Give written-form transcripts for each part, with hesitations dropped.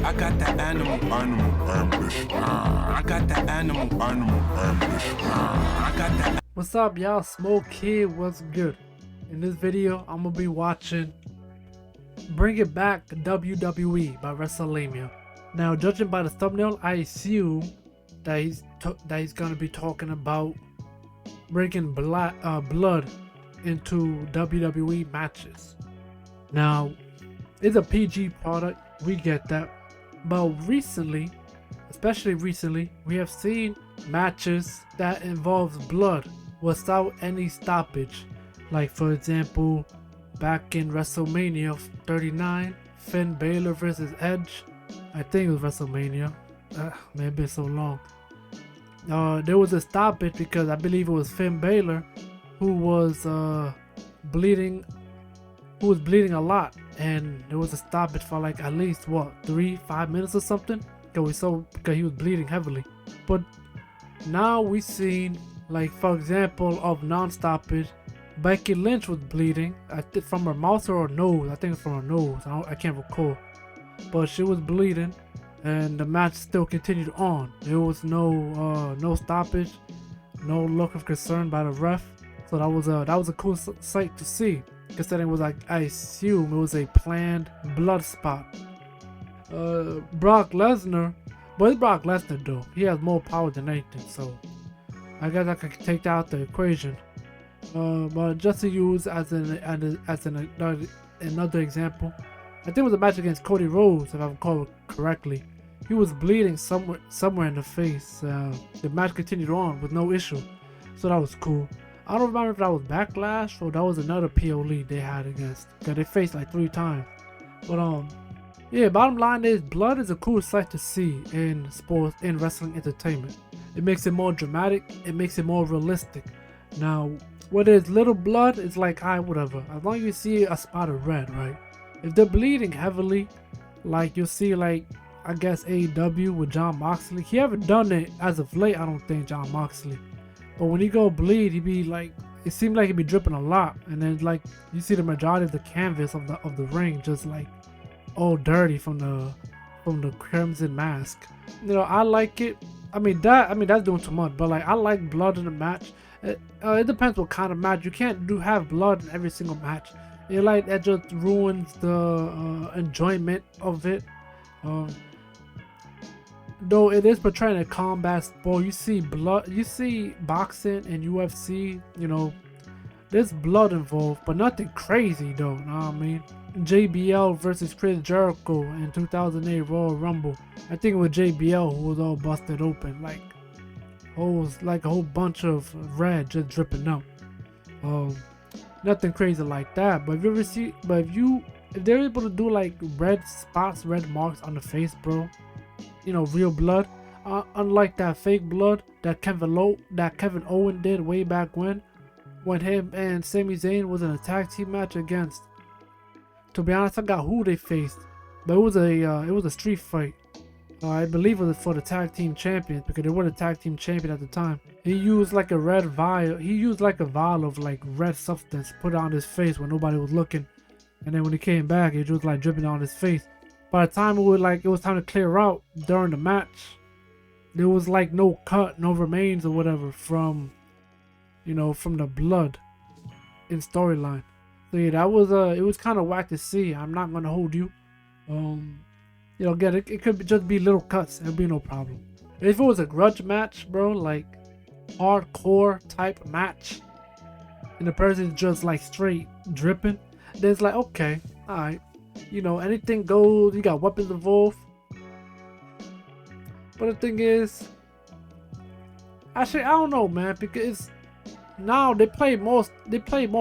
I got that animal ambition. I got that animal ambition. I got that. What's up, y'all? Smoak here. What's good? In this video, I'm gonna be watching Bring It Back to WWE by Wrestlelamia. Now, judging by the thumbnail, I assume that he's gonna be talking about bringing blood into WWE matches. Now, it's a PG product, we get that, but recently, especially recently, we have seen matches that involves blood without any stoppage. Like, for example, back in Wrestlemania 39, Finn Balor versus Edge. I think it was Wrestlemania. Maybe it's so long. There was a stoppage because I believe it was Finn Balor who was bleeding a lot, and there was a stoppage for like at least 3-5 minutes or something because he was bleeding heavily. But now we seen, like, for example, of non-stoppage, Becky Lynch was bleeding, I think from her mouth or her nose. I think it's from her nose. I can't recall, but she was bleeding, and the match still continued on. There was no stoppage, no look of concern by the ref. So that was a cool sight to see, considering it was, like, I assume it was a planned blood spot. Brock Lesnar, but it's Brock Lesnar though. He has more power than anything, so I guess I could take that out the equation. But just to use as another example, I think it was a match against Cody Rhodes, if I recall correctly. He was bleeding somewhere in the face. The match continued on with no issue, so that was cool. I don't remember if that was Backlash or that was another POE they had against, because they faced like 3 times. But yeah, bottom line is, blood is a cool sight to see in sports, in wrestling entertainment. It makes it more dramatic, it makes it more realistic. Now, whether it's little blood, it's like, whatever, as long as you see a spot of red, right? If they're bleeding heavily, like you'll see, like, I guess AEW with Jon Moxley. He haven't done it as of late, I don't think, Jon Moxley. But when he go bleed, he be like, it seemed like he'd be dripping a lot, and then, like, you see the majority of the canvas of the ring just, like, all dirty from the crimson mask. You know, I like it. I mean that's doing too much, but like, I like blood in the match. It depends what kind of match. You can't have blood in every single match. Like, that just ruins the enjoyment of it. Though it is portraying a combat sport, you see blood, you see boxing and UFC, you know, there's blood involved, but nothing crazy though, know what I mean? JBL versus Chris Jericho in 2008 Royal Rumble. I think it was JBL who was all busted open, like a whole bunch of red just dripping out. Nothing crazy like that. But if they're able to do like red spots, red marks on the face, bro, you know, real blood, unlike that fake blood that Kevin Owens did way back when him and Sami Zayn was in a tag team match against, to be honest, I forgot who they faced, but it was a street fight. I believe it was for the tag team champions, because they were the tag team champion at the time. He used like a red vial. He used like a vial of like red substance, put it on his face when nobody was looking, and then when he came back, it was like dripping on his face. By the time it was time to clear out during the match, there was like no cut, no remains or whatever from, you know, from the blood in storyline. So yeah, that was it was kind of whack to see. I'm not gonna hold you. You know, again, it could just be little cuts. It'll be no problem. If it was a grudge match, bro, like hardcore type match, and the person's just like straight dripping, then it's like, okay, all right, you know, anything goes. You got weapons involved. But the thing is, actually, I don't know, man, because now they play more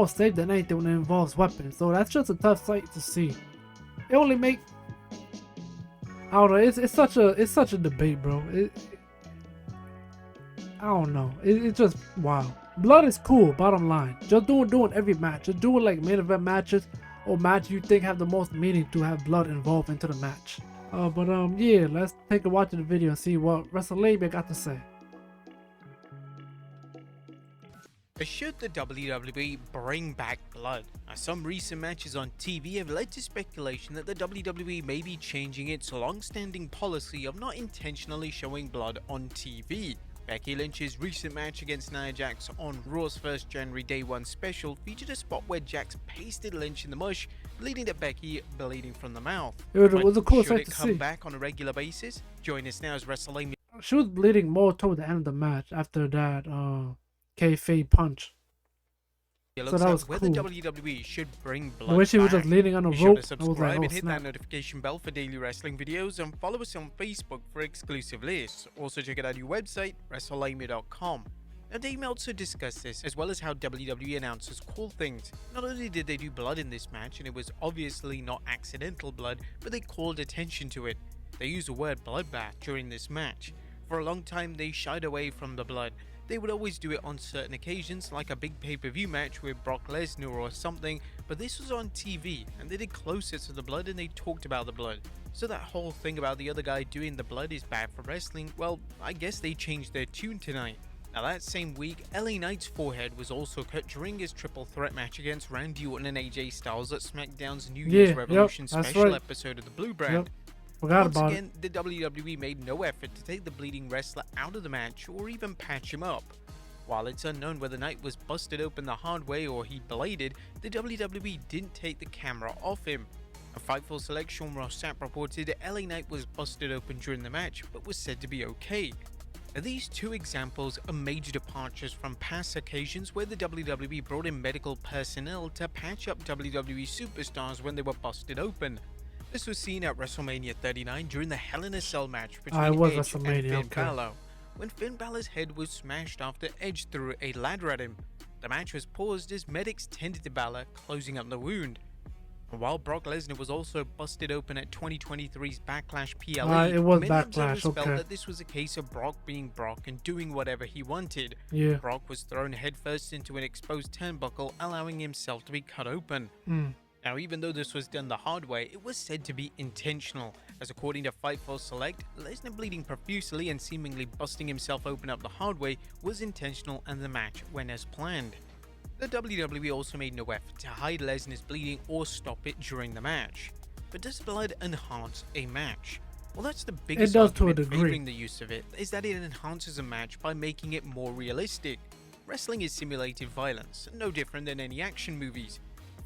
safe than anything when it involves weapons. So that's just a tough sight to see. It only make, I don't know. It's such a debate, bro. I don't know. It's just wow. Blood is cool. Bottom line, just doing every match. Just doing like main event matches or matches you think have the most meaning to have blood involved into the match. But yeah, let's take a watch of the video and see what Wrestlelamia got to say. Should the WWE bring back blood? Some recent matches on TV have led to speculation that the WWE may be changing its long-standing policy of not intentionally showing blood on TV. Becky Lynch's recent match against Nia Jax on Raw's 1st January Day 1 special featured a spot where Jax pasted Lynch in the mush, leading to Becky bleeding from the mouth. It was a cool Should sight it to come see. back on a regular basis? Join us now as Wrestlelamia. She was bleeding more toward the end of the match after that kayfabe punch. So that was where cool. the WWE should bring blood The way she was back. just leaning on a Be sure rope, to I was like, subscribe oh and hit that snap. notification bell for daily wrestling videos, and follow us on Facebook for exclusive lists. Also check out our new website, Wrestlelamia.com. Now Dave Meltzer discussed this, as well as how WWE announcers call things. Not only did they do blood in this match, and it was obviously not accidental blood, but they called attention to it. They used the word bloodbath during this match. For a long time they shied away from the blood. They would always do it on certain occasions, like a big pay-per-view match with Brock Lesnar or something, but this was on TV, and they did closer to the blood and they talked about the blood. So that whole thing about the other guy doing the blood is bad for wrestling, well, I guess they changed their tune tonight. Now that same week, LA Knight's forehead was also cut during his triple threat match against Randy Orton and AJ Styles at SmackDown's New Year's Revolution special episode of the Blue Brand. Once again, the WWE made no effort to take the bleeding wrestler out of the match or even patch him up. While it's unknown whether Knight was busted open the hard way or he bladed, the WWE didn't take the camera off him. A Fightful Select Sean Ross Sapp reported LA Knight was busted open during the match but was said to be okay. Now, these two examples are major departures from past occasions where the WWE brought in medical personnel to patch up WWE superstars when they were busted open. This was seen at WrestleMania 39 during the Hell in a Cell match between Edge and Finn Balor, when Finn Balor's head was smashed after Edge threw a ladder at him. The match was paused as medics tended to Balor, closing up the wound. And while Brock Lesnar was also busted open at 2023's Backlash PLE, it was many Backlash, observers felt that this was a case of Brock being Brock and doing whatever he wanted. Yeah. Brock was thrown headfirst into an exposed turnbuckle, allowing himself to be cut open. Now, even though this was done the hard way, it was said to be intentional, as according to Fightful Select, Lesnar bleeding profusely and seemingly busting himself open up the hard way was intentional and the match went as planned. The WWE also made no effort to hide Lesnar's bleeding or stop it during the match. But does blood enhance a match? Well, that's the biggest argument favoring the use of it, is that it enhances a match by making it more realistic. Wrestling is simulated violence, no different than any action movies.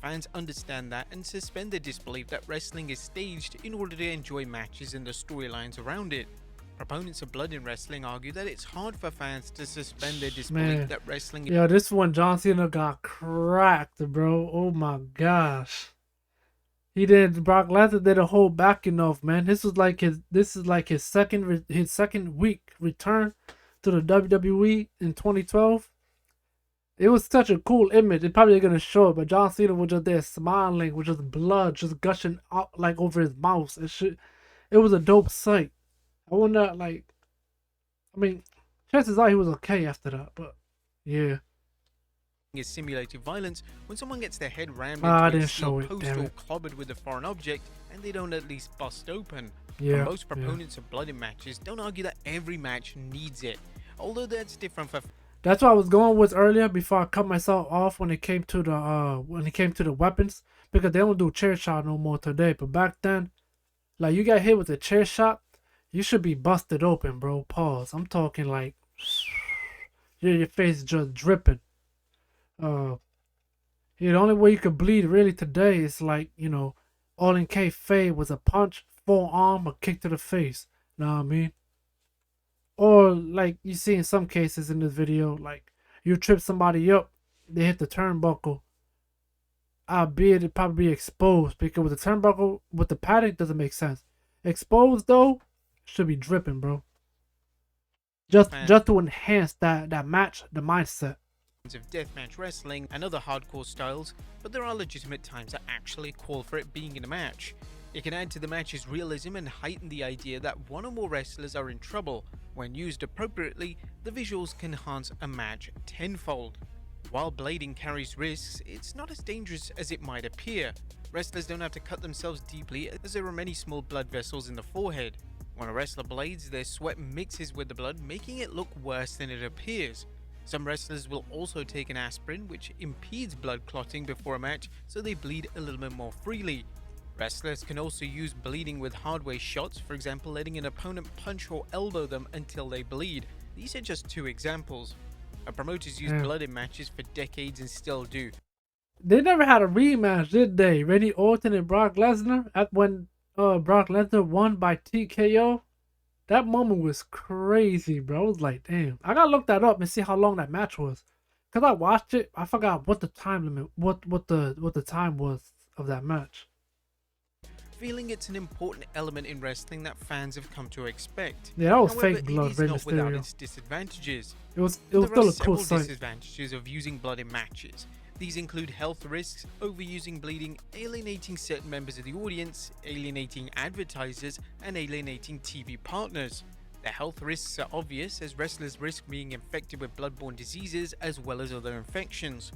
Fans understand that and suspend their disbelief that wrestling is staged in order to enjoy matches and the storylines around it. Proponents of blood in wrestling argue that it's hard for fans to suspend their disbelief that wrestling is... Yo, this one John Cena got cracked, bro. Oh my gosh. Brock Lesnar did a whole backing off, man. This is like his second week return to the WWE in 2012. It was such a cool image. It's probably gonna show it, but John Cena was just there smiling with just blood just gushing out like over his mouth and shit. It was a dope sight. I wonder, chances are he was okay after that, but yeah. Is simulated violence when someone gets their head rammed into a steel post or clobbered with a foreign object and they don't at least bust open. Most proponents of blood in matches don't argue that every match needs it, although that's different for... That's what I was going with earlier before I cut myself off when it came to the weapons, because they don't do chair shot no more today. But back then, like, you got hit with a chair shot, you should be busted open, bro. Pause. I'm talking like your face just dripping. The only way you could bleed really today is like, all in kayfabe was a punch, forearm, or kick to the face. Know what I mean? Or like you see in some cases in this video, like you trip somebody up, they hit the turnbuckle. Albeit it probably be exposed, because with the turnbuckle with the padding doesn't make sense. Exposed though, should be dripping, bro. Just to enhance that match, the mindset of deathmatch wrestling and other hardcore styles, but there are legitimate times that actually call for it being in a match. It can add to the match's realism and heighten the idea that one or more wrestlers are in trouble. When used appropriately, the visuals can enhance a match tenfold. While blading carries risks, it's not as dangerous as it might appear. Wrestlers don't have to cut themselves deeply, as there are many small blood vessels in the forehead. When a wrestler blades, their sweat mixes with the blood, making it look worse than it appears. Some wrestlers will also take an aspirin, which impedes blood clotting before a match so they bleed a little bit more freely. Wrestlers can also use bleeding with hardware shots, for example letting an opponent punch or elbow them until they bleed. These are just two examples. Promoters used blood in matches for decades and still do. They never had a rematch, did they? Randy Orton and Brock Lesnar at when Brock Lesnar won by TKO. That moment was crazy, bro. I was like, damn. I gotta look that up and see how long that match was. Cause I watched it, I forgot what the time limit, what the time was of that match. Feeling it's an important element in wrestling that fans have come to expect. Yeah, that was However, fake blood, it is Rey not without Mysterio. its disadvantages. It was There still are a cool several sight. disadvantages of using blood in matches. These include health risks, overusing bleeding, alienating certain members of the audience, alienating advertisers, and alienating TV partners. The health risks are obvious, as wrestlers risk being infected with bloodborne diseases as well as other infections.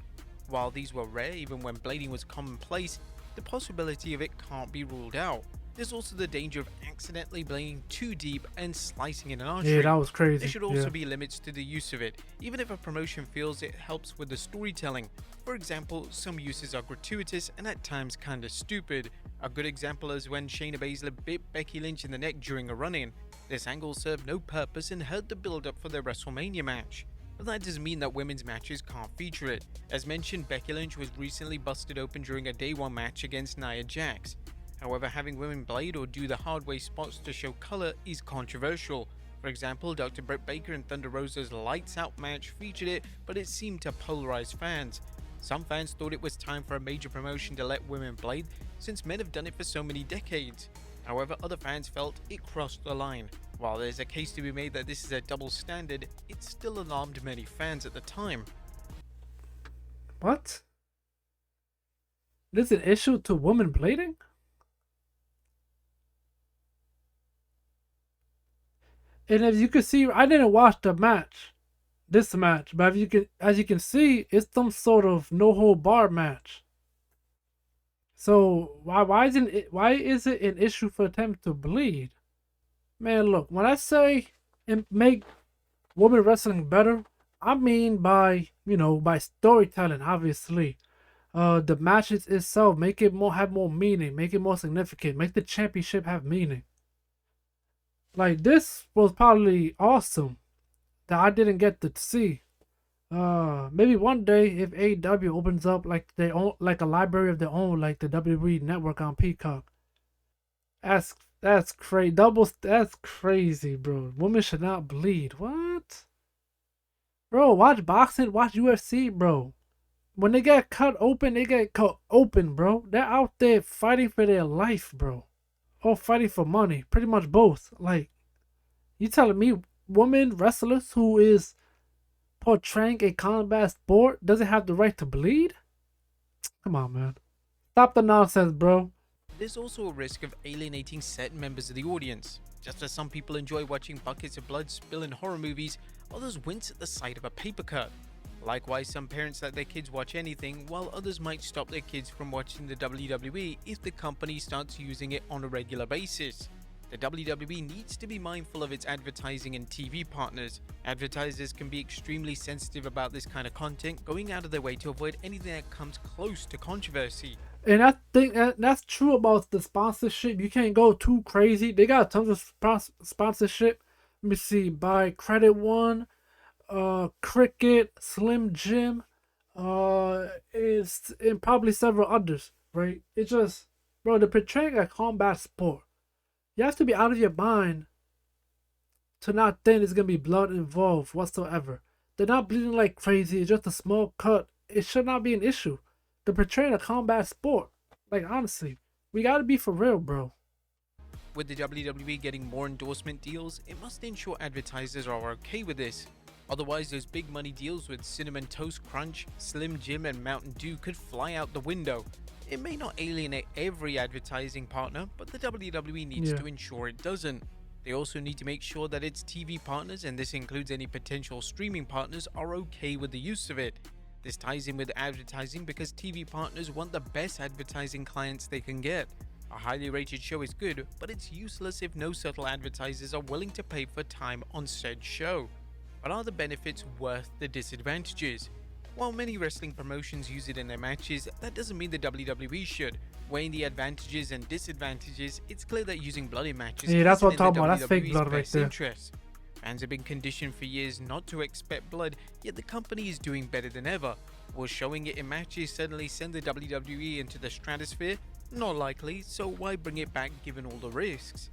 While these were rare even when bleeding was commonplace, the possibility of it can't be ruled out. There's also the danger of accidentally bleeding too deep and slicing in an artery. Yeah, that was crazy. There should also be limits to the use of it, even if a promotion feels it helps with the storytelling. For example, some uses are gratuitous and at times kinda stupid. A good example is when Shayna Baszler bit Becky Lynch in the neck during a run-in. This angle served no purpose and hurt the build-up for their WrestleMania match. But that doesn't mean that women's matches can't feature it. As mentioned, Becky Lynch was recently busted open during a Day 1 match against Nia Jax. However, having women blade or do the hard way spots to show color is controversial. For example, Dr. Britt Baker and Thunder Rosa's Lights Out match featured it, but it seemed to polarize fans. Some fans thought it was time for a major promotion to let women blade, since men have done it for so many decades. However, other fans felt it crossed the line. While there's a case to be made that this is a double standard, it still alarmed many fans at the time. What? There's an issue to women blading? And as you can see, I didn't watch the match, this match, but as you can see, it's some sort of no hold bar match. So why is it an issue for them to bleed? Man, look, when I say and make women wrestling better, I mean by by storytelling, obviously. The matches itself, make it have more meaning, make it more significant, make the championship have meaning. Like, this was probably awesome that I didn't get to see. Maybe one day if AEW opens up like they own, like a library of their own, like the WWE network on Peacock. That's crazy. That's crazy, bro. Women should not bleed. What? Bro, watch boxing, watch UFC, bro. When they get cut open, they get cut open, bro. They're out there fighting for their life, bro. Or fighting for money. Pretty much both. Like, you telling me women wrestlers who is portraying a combat sport doesn't have the right to bleed? Come on, man. Stop the nonsense, bro. There's also a risk of alienating certain members of the audience. Just as some people enjoy watching buckets of blood spill in horror movies, others wince at the sight of a paper cut. Likewise, some parents let their kids watch anything, while others might stop their kids from watching the WWE if the company starts using it on a regular basis. The WWE needs to be mindful of its advertising and TV partners. Advertisers can be extremely sensitive about this kind of content, going out of their way to avoid anything that comes close to controversy. And I think that's true about the sponsorship. You can't go too crazy. They got tons of sponsorship. Let me see. By Credit One, Cricket, Slim Jim, is and probably several others. Right? It's just, bro, they're portraying a combat sport. You have to be out of your mind to not think there's gonna be blood involved whatsoever. They're not bleeding like crazy. It's just a small cut. It should not be an issue. They're portraying a combat sport. Like, honestly, we gotta be for real, bro. With the WWE getting more endorsement deals, it must ensure advertisers are okay with this. Otherwise, those big money deals with Cinnamon Toast Crunch, Slim Jim, and Mountain Dew could fly out the window. It may not alienate every advertising partner, but the WWE needs to ensure it doesn't. They also need to make sure that its TV partners, and this includes any potential streaming partners, are okay with the use of it. This ties in with advertising because TV partners want the best advertising clients they can get. A highly rated show is good, but it's useless if no subtle advertisers are willing to pay for time on said show. But are the benefits worth the disadvantages? While many wrestling promotions use it in their matches, that doesn't mean the WWE should. Weighing the advantages and disadvantages, it's clear that using blood in matches Yeah, that's isn't what I'm in talking the about. That's fake WWE's blood right best there. interest. Fans have been conditioned for years not to expect blood, yet the company is doing better than ever. Will showing it in matches suddenly send the WWE into the stratosphere? Not likely, so why bring it back given all the risks?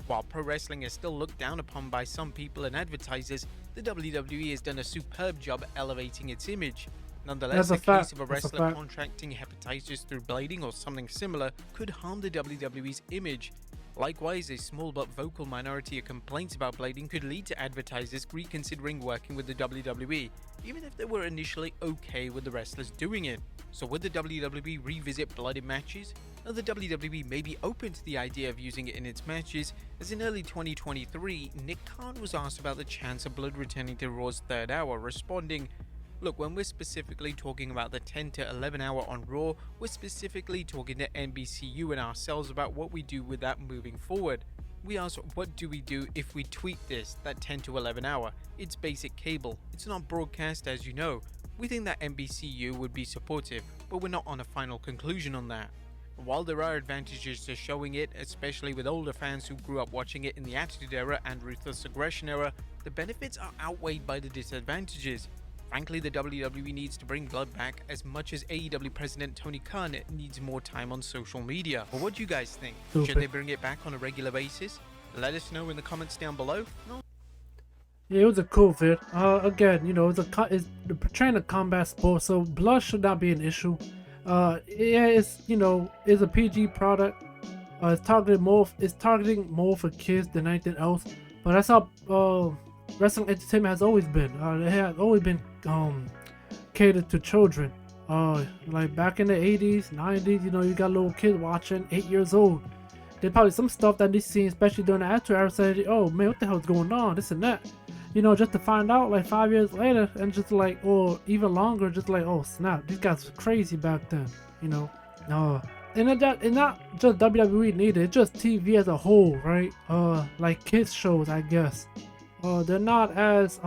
While pro wrestling is still looked down upon by some people and advertisers, the WWE has done a superb job elevating its image. Nonetheless, That's a a fact. case of a That's a wrestler fact. contracting hepatitis through blading or something similar could harm the WWE's image. Likewise, a small but vocal minority of complaints about blading could lead to advertisers reconsidering working with the WWE, even if they were initially okay with the wrestlers doing it. So would the WWE revisit blood in matches? Now, the WWE may be open to the idea of using it in its matches, as in early 2023, Nick Khan was asked about the chance of blood returning to Raw's third hour, responding, "Look, when we're specifically talking about the 10 to 11 hour on Raw, we're specifically talking to NBCU and ourselves about what we do with that moving forward. We asked, what do we do if we tweak this, that 10 to 11 hour? It's basic cable. It's not broadcast, as you know. We think that NBCU would be supportive, but we're not on a final conclusion on that." While there are advantages to showing it, especially with older fans who grew up watching it in the Attitude Era and Ruthless Aggression Era, the benefits are outweighed by the disadvantages. Frankly, the WWE needs to bring blood back as much as AEW President Tony Khan needs more time on social media. But what do you guys think? Stupid. Should they bring it back on a regular basis? Let us know in the comments down below. Yeah, it was a cool vid. Again, you know, it's portraying a combat sport, so blood should not be an issue. Yeah, it's a PG product. It's targeting more for kids than anything else. But that's how wrestling entertainment has always been. It has always been catered to children. Like back in the 80s, 90s, you know, you got little kids watching, 8 years old. There's probably some stuff that they seen, especially during the Attitude Era, said, "Oh man, what the hell's going on? This and that." You know, just to find out like 5 years later, and just like, or even longer, just like, oh snap, these guys were crazy back then. You know, and not just WWE neither. It's just TV as a whole, right? Like kids shows, I guess. They're not as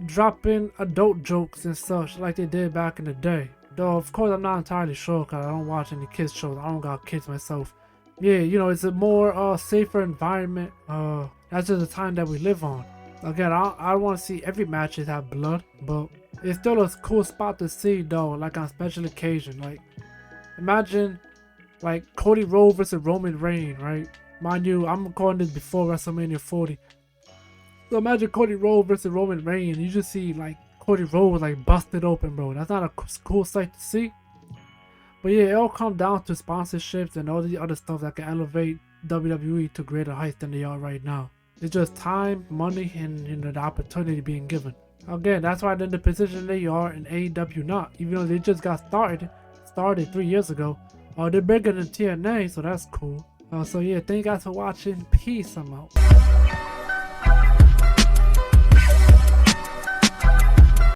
dropping adult jokes and such like they did back in the day. Though of course I'm not entirely sure because I don't watch any kids shows. I don't got kids myself. Yeah, you know, it's a more safer environment. That's just the time that we live on. Again, I want to see every matches have blood, but it's still a cool spot to see though, like on special occasion. Like, imagine like Cody Rhodes versus Roman Reigns, right? Mind you, I'm recording this before WrestleMania 40. So imagine Cody Rhodes versus Roman Reigns. You just see like Cody Rhodes like busted open, bro. That's not a cool sight to see. But yeah, it all comes down to sponsorships and all the other stuff that can elevate WWE to greater heights than they are right now. It's just time, money, and you know, the opportunity being given. Again, that's why they're in the position they are in AEW not. Even though they just got started 3 years ago. They're bigger than TNA, so that's cool. So yeah, thank you guys for watching. Peace, I'm out.